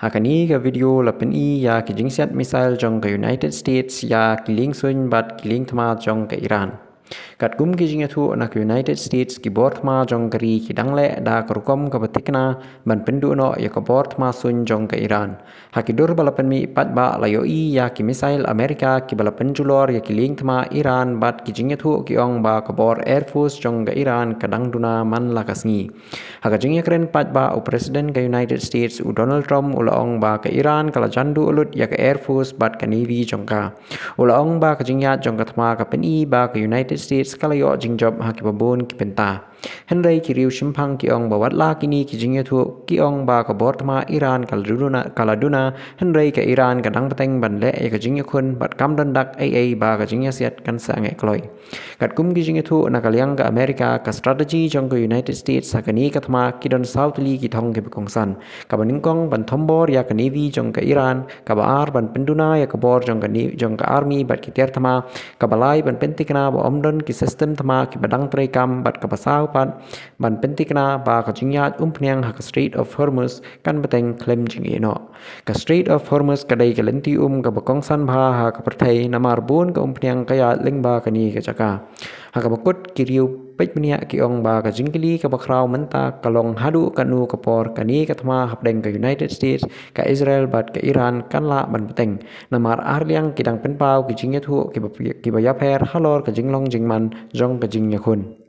Hakani ka video lapen ya ki jingset missile jong ka United States ya kiling sun bat kiling thma jong ka Iran. Kat gum ki jinga thu na United States ki bort ma jong kari ki dangle da kurkom ka batikna ban pendu no ya ka bort ma sun jong ka Iran. Hakidur balapan mi pat ba layo ya ki missile Amerika ki balapan julor ya ki ling thma Iran bat ki jinga thu ki ong ba ka bor Air Force jong ka Iran ka dangduna man lakasngi. Haka jinga keren pat ba o President ka United States u Donald Trump ula ong ba ka Iran kala jandu ulut ya ka Air Force bat ka Navy jong ka. Ula ong ba ka jinga jong ka thma ka pen ba ka United States kala yo jingjop haki babon ki Pynbthei. Henry ki riu shimpang ki ong bawat la kini ki jinga thu ki ong ba ka bortma Iran kala duna Henry ka Iran ka dang pateng ban le ka jinga kun bat kam dan dak AA ba ka jinga siat kan sa nge kloi. Kat kum ki jinga thu na kalyang ka Amerika ka strategy jong ka United States hakani ka thma ki don South li ki thong ke bekongsan. Ka baningkong ban thombor ya ka Navy jong ka Iran ka baar ban penduna ya ka bor jong ka army bat ki ter thma ka balai ban pentikna ba omdon ki system thma ki badang trekam bat ka pasau pat ban pentikna ba ka jingyat umpniang ha ka Strait of Hormuz kan bateng klem jing eno. Ka Strait of Hormuz kadai ka lenti ka bakongsan bha ha ka Pynbthei namar bun ka umpniang kaya lingba ka ni ka jaka. Ha ka bakut ki riu pech menia ki ong ba ka jingkili ka bakrau menta kalong hadu kanu ka por kani ka thma hapdeng ka United States ka Israel bat ka Iran kan la ban bateng namar arliang kidang penpau ki jinget hu ki bayapher halor ka jinglong jingman jong ka jingya kun.